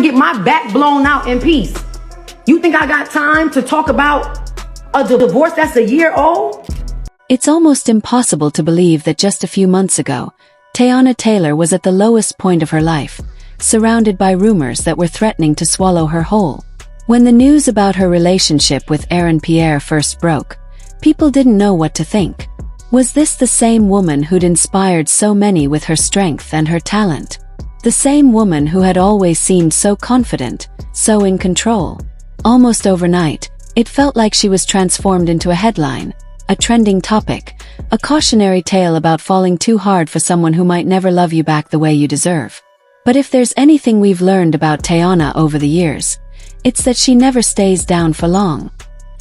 get my back blown out in peace. You think I got time to talk about a divorce that's a year old? It's almost impossible to believe that just a few months ago, Teyana Taylor was at the lowest point of her life, surrounded by rumors that were threatening to swallow her whole. When the news about her relationship with Aaron Pierre first broke, people didn't know what to think. Was this the same woman who'd inspired so many with her strength and her talent? The same woman who had always seemed so confident, so in control? Almost overnight, it felt like she was transformed into a headline, a trending topic, a cautionary tale about falling too hard for someone who might never love you back the way you deserve. But if there's anything we've learned about Teyana over the years, it's that she never stays down for long.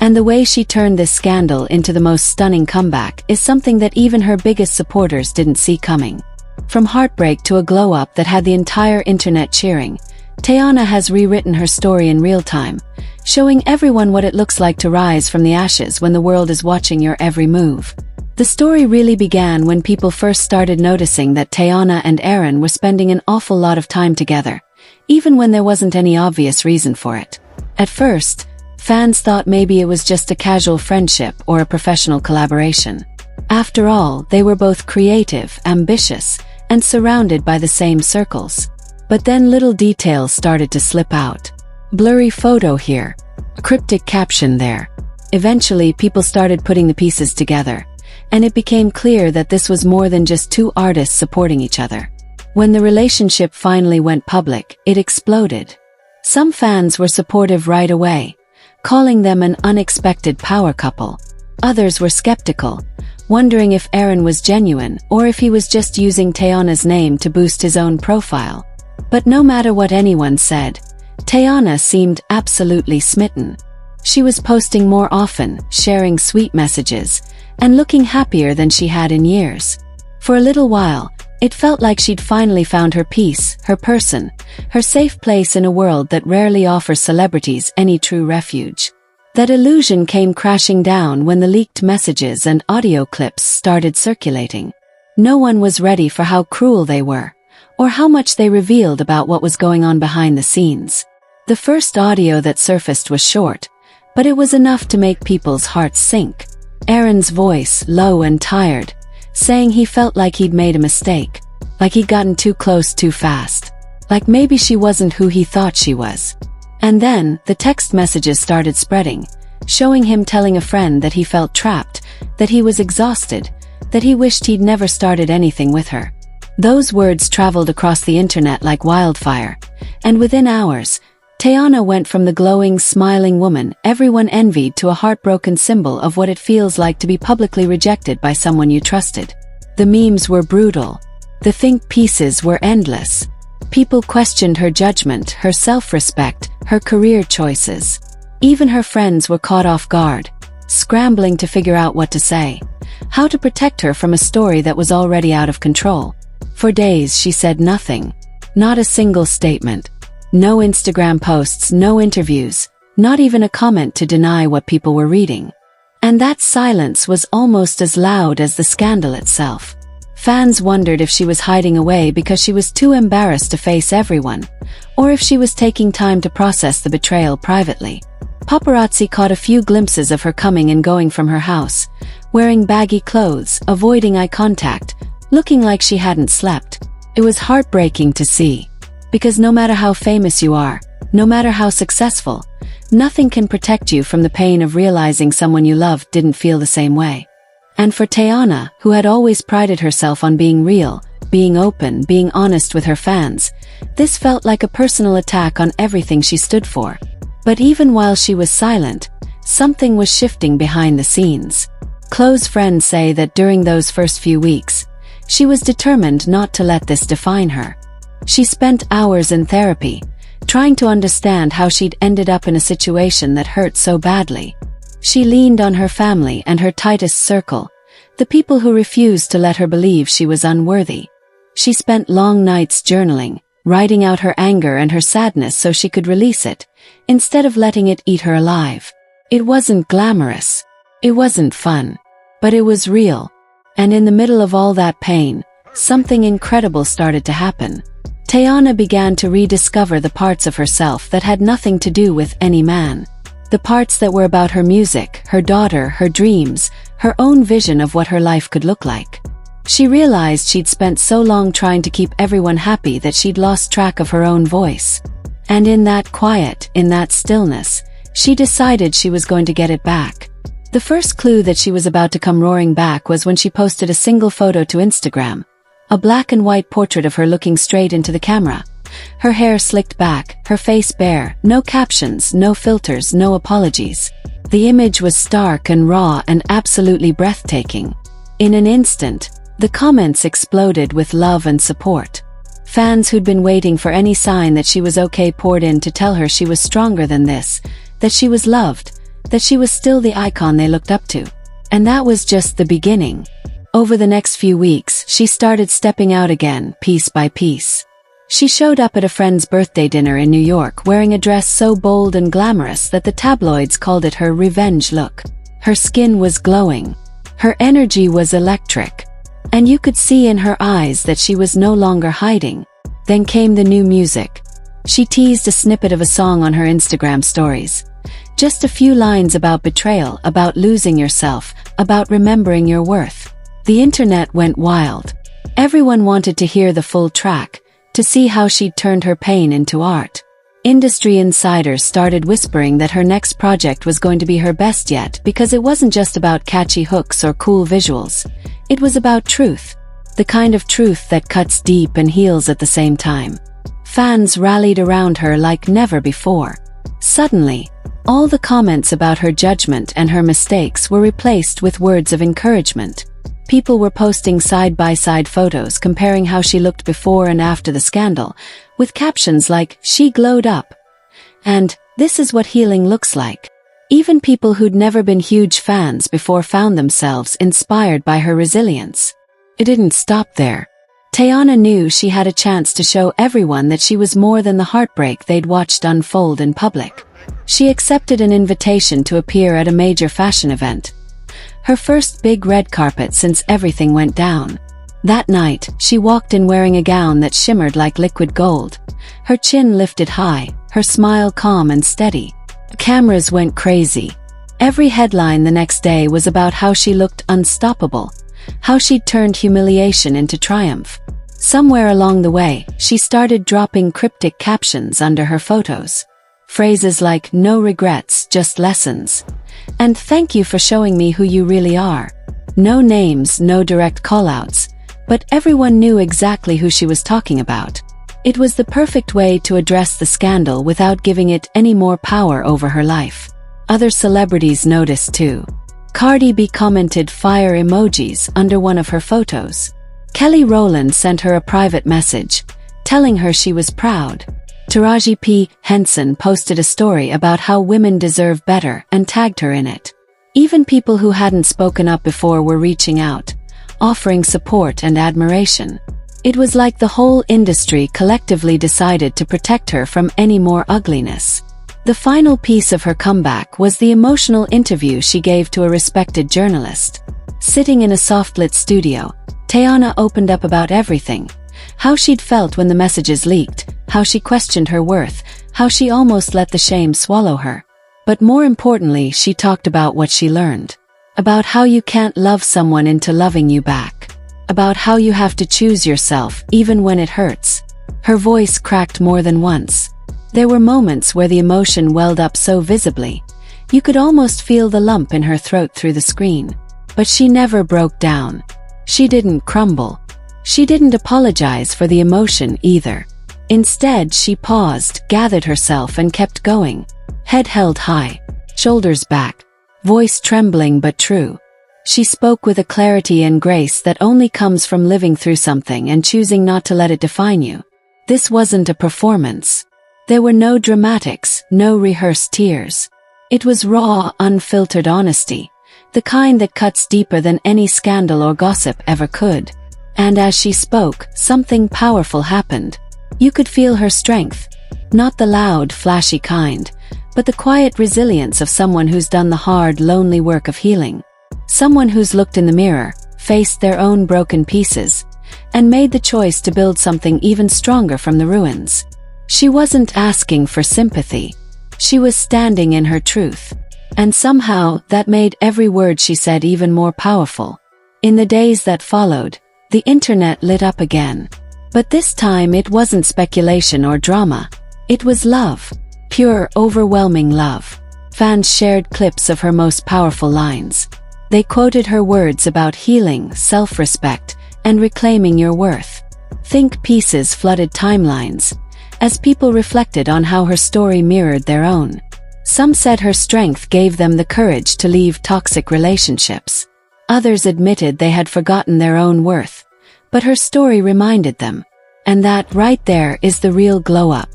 And the way she turned this scandal into the most stunning comeback is something that even her biggest supporters didn't see coming. From heartbreak to a glow-up that had the entire internet cheering, Teyana has rewritten her story in real time, showing everyone what it looks like to rise from the ashes when the world is watching your every move. The story really began when people first started noticing that Teyana and Aaron were spending an awful lot of time together, even when there wasn't any obvious reason for it. At first, fans thought maybe it was just a casual friendship or a professional collaboration. After all, they were both creative, ambitious, and surrounded by the same circles. But then little details started to slip out. Blurry photo here, a cryptic caption there. Eventually, people started putting the pieces together, and it became clear that this was more than just two artists supporting each other. When the relationship finally went public, it exploded. Some fans were supportive right away, calling them an unexpected power couple. Others were skeptical, wondering if Aaron was genuine or if he was just using Teyana's name to boost his own profile. But no matter what anyone said, Teyana seemed absolutely smitten. She was posting more often, sharing sweet messages, and looking happier than she had in years. For a little while, it felt like she'd finally found her peace, her person, her safe place in a world that rarely offers celebrities any true refuge. That illusion came crashing down when the leaked messages and audio clips started circulating. No one was ready for how cruel they were, or how much they revealed about what was going on behind the scenes. The first audio that surfaced was short, but it was enough to make people's hearts sink. Aaron's voice, low and tired, saying he felt like he'd made a mistake, like he'd gotten too close too fast, like maybe she wasn't who he thought she was. And then, the text messages started spreading, showing him telling a friend that he felt trapped, that he was exhausted, that he wished he'd never started anything with her. Those words traveled across the internet like wildfire, and within hours, Teyana went from the glowing, smiling woman everyone envied to a heartbroken symbol of what it feels like to be publicly rejected by someone you trusted. The memes were brutal. The think pieces were endless. People questioned her judgment, her self-respect, her career choices. Even her friends were caught off guard, scrambling to figure out what to say, how to protect her from a story that was already out of control. For days she said nothing, not a single statement. No Instagram posts, no interviews, not even a comment to deny what people were reading. And that silence was almost as loud as the scandal itself. Fans wondered if she was hiding away because she was too embarrassed to face everyone, or if she was taking time to process the betrayal privately. Paparazzi caught a few glimpses of her coming and going from her house, wearing baggy clothes, avoiding eye contact, looking like she hadn't slept. It was heartbreaking to see. Because no matter how famous you are, no matter how successful, nothing can protect you from the pain of realizing someone you loved didn't feel the same way. And for Teyana, who had always prided herself on being real, being open, being honest with her fans, this felt like a personal attack on everything she stood for. But even while she was silent, something was shifting behind the scenes. Close friends say that during those first few weeks, she was determined not to let this define her. She spent hours in therapy, trying to understand how she'd ended up in a situation that hurt so badly. She leaned on her family and her tightest circle, the people who refused to let her believe she was unworthy. She spent long nights journaling, writing out her anger and her sadness so she could release it, instead of letting it eat her alive. It wasn't glamorous. It wasn't fun. But it was real. And in the middle of all that pain, something incredible started to happen. Teyana began to rediscover the parts of herself that had nothing to do with any man. The parts that were about her music, her daughter, her dreams, her own vision of what her life could look like. She realized she'd spent so long trying to keep everyone happy that she'd lost track of her own voice. And in that quiet, in that stillness, she decided she was going to get it back. The first clue that she was about to come roaring back was when she posted a single photo to Instagram. A black and white portrait of her looking straight into the camera. Her hair slicked back, her face bare, no captions, no filters, no apologies. The image was stark and raw and absolutely breathtaking. In an instant, the comments exploded with love and support. Fans who'd been waiting for any sign that she was okay poured in to tell her she was stronger than this, that she was loved, that she was still the icon they looked up to. And that was just the beginning. Over the next few weeks, she started stepping out again, piece by piece. She showed up at a friend's birthday dinner in New York wearing a dress so bold and glamorous that the tabloids called it her revenge look. Her skin was glowing. Her energy was electric. And you could see in her eyes that she was no longer hiding. Then came the new music. She teased a snippet of a song on her Instagram stories. Just a few lines about betrayal, about losing yourself, about remembering your worth. The internet went wild. Everyone wanted to hear the full track, to see how she'd turned her pain into art. Industry insiders started whispering that her next project was going to be her best yet because it wasn't just about catchy hooks or cool visuals. It was about truth. The kind of truth that cuts deep and heals at the same time. Fans rallied around her like never before. Suddenly, all the comments about her judgment and her mistakes were replaced with words of encouragement. People were posting side-by-side photos comparing how she looked before and after the scandal, with captions like, "She glowed up," and "This is what healing looks like." Even people who'd never been huge fans before found themselves inspired by her resilience. It didn't stop there. Teyana knew she had a chance to show everyone that she was more than the heartbreak they'd watched unfold in public. She accepted an invitation to appear at a major fashion event. Her first big red carpet since everything went down. That night, she walked in wearing a gown that shimmered like liquid gold. Her chin lifted high, her smile calm and steady. Cameras went crazy. Every headline the next day was about how she looked unstoppable, how she'd turned humiliation into triumph. Somewhere along the way, she started dropping cryptic captions under her photos. Phrases like, "No regrets, just lessons," and "Thank you for showing me who you really are." No names, no direct callouts, but everyone knew exactly who she was talking about. It was the perfect way to address the scandal without giving it any more power over her life. Other celebrities noticed too. Cardi B commented fire emojis under one of her photos. Kelly Rowland sent her a private message, telling her she was proud. Taraji P. Henson posted a story about how women deserve better and tagged her in it. Even people who hadn't spoken up before were reaching out, offering support and admiration. It was like the whole industry collectively decided to protect her from any more ugliness. The final piece of her comeback was the emotional interview she gave to a respected journalist. Sitting in a soft-lit studio, Teyana opened up about everything. How she'd felt when the messages leaked, how she questioned her worth, how she almost let the shame swallow her. But more importantly, she talked about what she learned. About how you can't love someone into loving you back. About how you have to choose yourself, even when it hurts. Her voice cracked more than once. There were moments where the emotion welled up so visibly, you could almost feel the lump in her throat through the screen. But she never broke down. She didn't crumble. She didn't apologize for the emotion either. Instead, she paused, gathered herself and kept going. Head held high, shoulders back, voice trembling but true. She spoke with a clarity and grace that only comes from living through something and choosing not to let it define you. This wasn't a performance. There were no dramatics, no rehearsed tears. It was raw, unfiltered honesty, the kind that cuts deeper than any scandal or gossip ever could. And as she spoke, something powerful happened. You could feel her strength. Not the loud, flashy kind, but the quiet resilience of someone who's done the hard, lonely work of healing. Someone who's looked in the mirror, faced their own broken pieces, and made the choice to build something even stronger from the ruins. She wasn't asking for sympathy. She was standing in her truth. And somehow, that made every word she said even more powerful. In the days that followed, the internet lit up again. But this time it wasn't speculation or drama. It was love. Pure, overwhelming love. Fans shared clips of her most powerful lines. They quoted her words about healing, self-respect, and reclaiming your worth. Think pieces flooded timelines, as people reflected on how her story mirrored their own. Some said her strength gave them the courage to leave toxic relationships. Others admitted they had forgotten their own worth. But her story reminded them. And that right there is the real glow-up.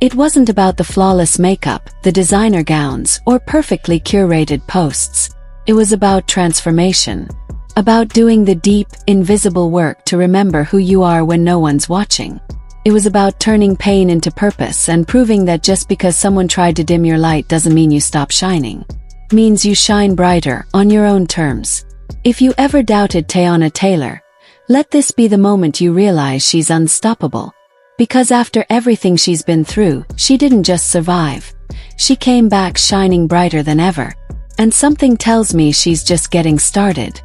It wasn't about the flawless makeup, the designer gowns, or perfectly curated posts. It was about transformation. About doing the deep, invisible work to remember who you are when no one's watching. It was about turning pain into purpose and proving that just because someone tried to dim your light doesn't mean you stop shining. It means you shine brighter, on your own terms. If you ever doubted Teyana Taylor, let this be the moment you realize she's unstoppable. Because after everything she's been through, she didn't just survive. She came back shining brighter than ever. And something tells me she's just getting started.